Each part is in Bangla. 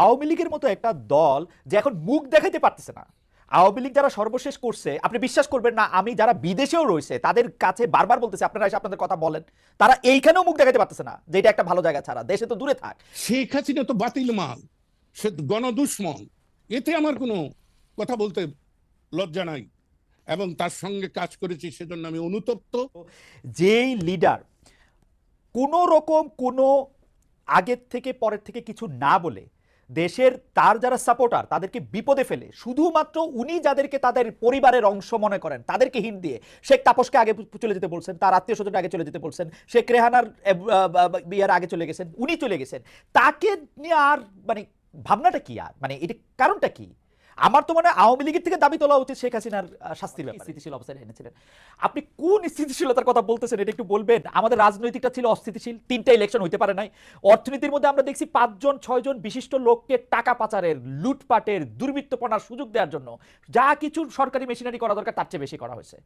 আওয়ামী লীগের মতো একটা দল যে এখন মুখ দেখাইতে পারতেছে না। আওয়ামী লীগ যারা সর্বশেষ করছে, আপনি বিশ্বাস করবেন না, আমি যারা বিদেশেও রয়েছে তাদের কাছে বারবার বলতেছে আপনারা এসে আপনাদের কথা বলেন, তারা এইখানেও মুখ দেখাইতে পারতেছে না যে এটা একটা ভালো জায়গা ছাড়া, দেশে তো দূরে থাক। শেখ হাসিনা তো বাতিল মাল, সে গণদুশ্মন, এতে আমার কোনো কথা বলতে লজ্জা নাই এবং তার সঙ্গে কাজ করেছি সেজন্য আমি অনুতপ্ত। যেই লিডার কোনো রকম কোনো আগের থেকে পরের থেকে কিছু না বলে দেশের তার যারা সাপোর্টার তাদেরকে বিপদে ফেলে, শুধুমাত্র উনি যাদেরকে তাদের পরিবারের অংশ মনে করেন তাদেরকে হিন্ট দিয়ে শেখ তাপসকে আগে চলে যেতে বলছেন, তার আত্মীয় স্বজন আগে চলে যেতে বলছেন, শেখ রেহানার বিয়ার আগে চলে গেছেন, উনি চলে গেছেন, তাকে নিয়ে আর মানে ভাবনাটা কি, আর মানে এটা কারণটা কি? আমার তো মানে আওয়ামী লীগের থেকে দাবি তোলা উচিত শেখ হাসিনার শাস্তির ব্যাপারে। স্থিতিশীল অবস্থায় এনেছিলেন আপনি, কোন স্থিতিশীলতার কথা বলতেছেন এটা একটু বলবেন? আমাদের রাজনৈতিকটা ছিল অস্থিতিশীল, 3টা ইলেকশন হইতে পারে নাই। অর্থনীতির মধ্যে আমরা দেখছি 5 জন 6 জন বিশিষ্ট লোককে টাকা পাচারের, লুটপাটের, দুর্বৃত্তপনার সুযোগ দেওয়ার জন্য যা কিছু সরকারি মেশিনারি করা দরকার তার চেয়ে বেশি করা হয়েছে।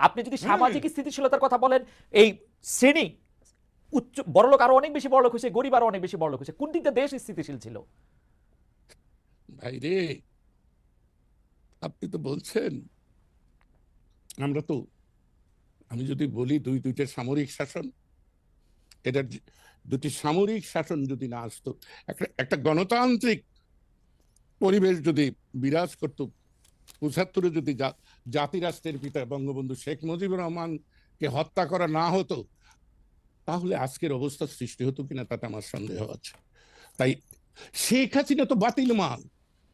আপনি যদি সামাজিক স্থিতিশীলতার কথা বলেন, এই শ্রেণী উচ্চ বড়লোক আরো অনেক বেশি বড়লোক হয়েছে, গরিব আরো অনেক বেশি বড়লোক হয়েছে, কোন দিকটা দেশ স্থিতিশীল ছিল? ভাইরে, আপনি তো বলছেন আমরা তো, আমি যদি বলি দুইটা সামরিক শাসন, এটার দুটি সামরিক শাসন যদি না আসতো, একটা গণতান্ত্রিক পরিবেশ যদি বিরাজ করত, ৭৫-এ যদি জাতিরাষ্ট্রের পিতা বঙ্গবন্ধু শেখ মুজিবুর রহমানকে হত্যা করা না হতো, তাহলে আজকের অবস্থা সৃষ্টি হতো কিনা তাতে আমার সন্দেহ আছে। তাই শেখ হাসিনা তো বাতিল মাল,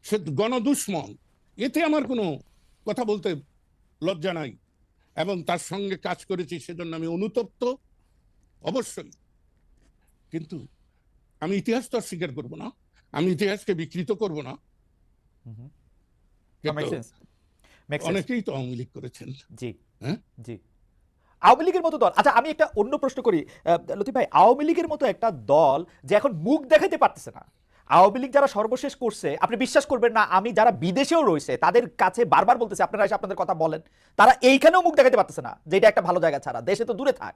সে গণদুশ্মন, এতে আমার কোনো কথা বলতে লজ্জা নাই এবং তার সঙ্গে কাজ করেছি সেজন্য আমি অনুতপ্ত অবশ্যই। কিন্তু আমি ইতিহাস তো স্বীকার করবো না, আমি ইতিহাসকে বিকৃত করব না। অনেকেই তো আওয়ামী লীগ করেছেন। জি হ্যাঁ, জি। আওয়ামী লীগের মতো দল, আচ্ছা আমি একটা অন্য প্রশ্ন করি লতিফ ভাই, আওয়ামী লীগের মতো একটা দল যে এখন মুখ দেখাইতে পারতেছে না। আওয়ামী লীগ যারা সর্বশেষ করছে, আপনি বিশ্বাস করবেন না, আমি যারা বিদেশেও রয়েছে তাদের কাছে বারবার বলতেছে আপনারা এসে আপনাদের কথা বলেন, তারা এইখানেও মুখ দেখাইতে পারতেছে না যে এটা একটা ভালো জায়গা ছাড়া, দেশে তো দূরে থাক।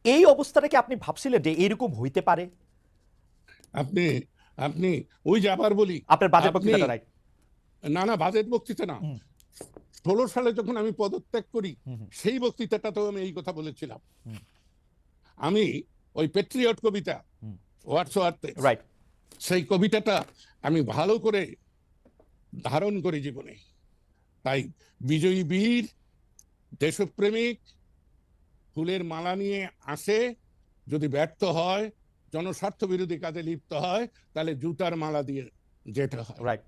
এই অবস্থাটাকে আপনি ভাবছিলেন যে এইরকম হইতে পারে? আপনি আপনি ওই যে আবার বলি, আপনার বাজেট আপনি বক্তৃতাটা রাইট। না বাজেট বক্তৃতা না, 16 সালে যখন আমি পদত্যাগ করি সেই বক্তৃতাটাতেও আমি এই কথা বলেছিলাম। আমি ওই পেট্রিয়ট কবিতা ওয়ার্ডসওয়ার্থের রাইট, সেই কবিতাটা আমি ভালো করে ধারণ করি জীবনে। তাই বিজয়ী বীর দেশপ্রেমিক ফুলের মালা নিয়ে আসে, যদি ব্যর্থ হয়, জনস্বার্থ বিরোধী কাজে লিপ্ত হয়, তাহলে জুতার মালা দিয়ে যেতে হয়। রাইট।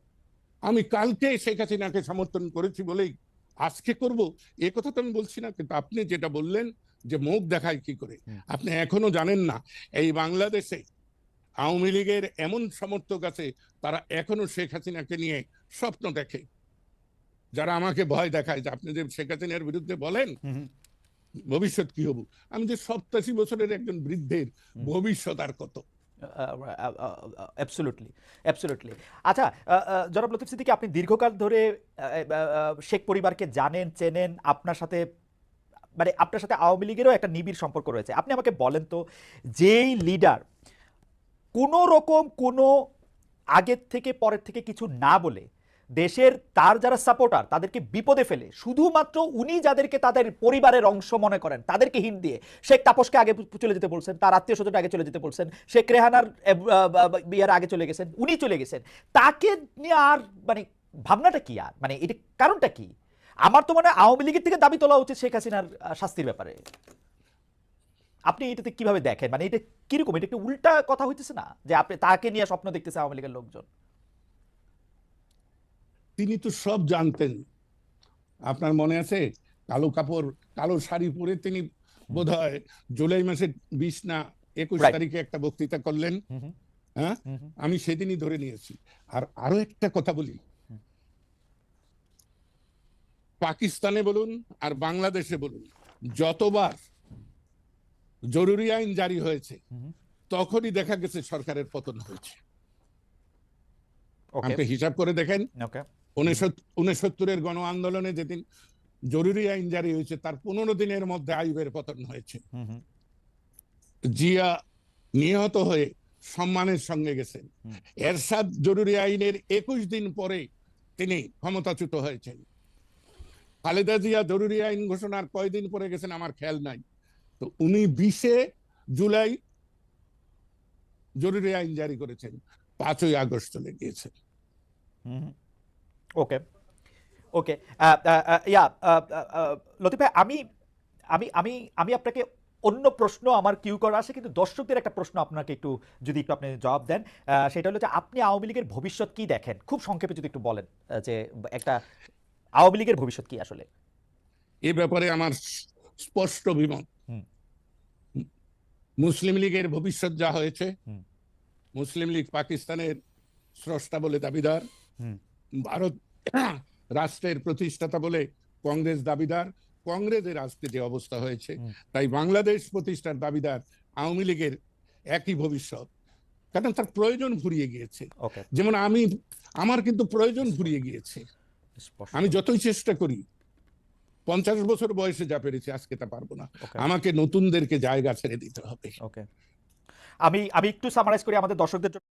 আমি কালকে শেখ হাসিনাকে সমর্থন করেছি বলেই আজকে করব এ কথা তো আমি বলছি না, কিন্তু আপনি যেটা বললেন যে মুখ দেখায় কি করে, আপনি এখনো জানেন না এই বাংলাদেশে আওয়ামী লীগের এমন সমর্থক আছে তারা এখনো শেখ হাসিনাকে নিয়ে স্বপ্ন দেখে, যারা আমাকে ভয় দেখায় যে আপনি যে শেখ হাসিনার বিরুদ্ধে বলেন ভবিষ্যৎ কি হবো। আমি যে 87 বছরের একজন বৃদ্ধের ভবিষ্যৎ আর কত। Absolutely, absolutely. আচ্ছা, জনাব লতিফ সিদ্দিকী, আপনি দীর্ঘকাল ধরে শেখ পরিবারকে জানেন, চেনেন, আপনার সাথে মানে আপনার সাথে আওয়ামী লীগেরও একটা নিবিড় সম্পর্ক রয়েছে। আপনি আমাকে বলেন তো, যেই লিডার কোনো রকম কোনো আগের থেকে পরের থেকে কিছু না বলে দেশের তার যারা সাপোর্টার তাদেরকে বিপদে ফেলে, শুধুমাত্র উনি যাদেরকে তাদের পরিবারের অংশ মনে করেন তাদেরকে হিন্ট দিয়ে শেখ তাপসকে আগে চলে যেতে বলছেন, তার আত্মীয় স্বজন আগে চলে যেতে বলছেন, শেখ রেহানার বিয়ার আগে চলে গেছেন, উনি চলে গেছেন, তাকে নিয়ে আর মানে ভাবনাটা কি, আর মানে এটা কারণটা কি? আমার তো মানে আওয়ামী লীগের থেকে দাবি তোলা উচিত শেখ হাসিনার শাস্তির ব্যাপারে। আপনি এটাতে কিভাবে দেখেন? মানে এটা কিরকম, এটা একটা উল্টা কথা হইতেছে না যে আপনি তাকে নিয়ে স্বপ্ন দেখতেছে আওয়ামী লীগের লোকজন? তিনি তো সব জানতেন। আপনার মনে আছে কালো কাপড়, কালো শাড়ি পরে তিনি বোধহয় জুলাই মাসের 20 না 21 তারিখে একটা বক্তৃতা করলেন। হ্যাঁ, আমি সেদিনই ধরে নিয়েছি। আর আরো একটা কথা বলি, পাকিস্তানে বলুন আর বাংলাদেশে বলুন, যতবার জরুরি আইন জারি হয়েছে তখনই দেখা গেছে সরকারের পতন হয়েছে। আপনি হিসাব করে দেখেন, 69-এর গণ আন্দোলনে যেদিন জরুরি আইন জারি হয়েছে তার 15 দিনের মধ্যে আইয়ুবের পতন হয়েছে। জিয়া নিহত হয়ে সম্মানের সঙ্গে গেছেন। হুম। এরশাদ জরুরি আইনের 21 দিন পরে তিনি ক্ষমতাচ্যুত হয়েছেন। খালেদা জিয়া জরুরি আইন ঘোষণার কয়দিন পরে গেছেন আমার খেয়াল নাই। তো উনি 20 জুলাই জরুরি আইন জারি করেছেন, 5ই আগস্ট চলে গিয়েছেন। ওকে ওকে ইয়া লতিফ ভাই, আমি আমি আমি আমি আপনাকে অন্য প্রশ্ন আমার কিউ করা আছে, কিন্তু দর্শকদের একটা প্রশ্ন আপনাকে একটু যদি একটু আপনি জবাব দেন, সেটা হলো যে আপনি আওয়ামী লীগের ভবিষ্যৎ কি দেখেন, খুব সংক্ষেপে যদি একটু বলেন, যে একটা আওয়ামী লীগের ভবিষ্যৎ কি আসলে। এ ব্যাপারে আমার স্পষ্ট বিমত। হুম। মুসলিম লীগের ভবিষ্যৎ যা হয়েছে, হুম। মুসলিম লীগ পাকিস্তানের স্রষ্টা বলে দাবিদার, হুম। ভারত রাষ্ট্রের প্রতিষ্ঠাতা বলে কংগ্রেস দাবিদার, কংগ্রেসের আজকে যে অবস্থা হয়েছে, হুম। তাই বাংলাদেশ প্রতিষ্ঠার দাবিদার আওয়ামী লীগের একই ভবিষ্যৎ। কারণ তার প্রয়োজন ফুরিয়ে গিয়েছে। ওকে। যেমন আমার কিন্তু প্রয়োজন ফুরিয়ে গিয়েছে। স্পষ্ট। আমি যতই চেষ্টা করি, 50 বছর বয়সে যা পেরেছি আজকে তা পারবো না। ওকে। আমাকে নতুনদেরকে জায়গা ছেড়ে দিতে হবে। ওকে, আমি একটু সামারাইজ করি আমাদের দর্শকদের জন্য।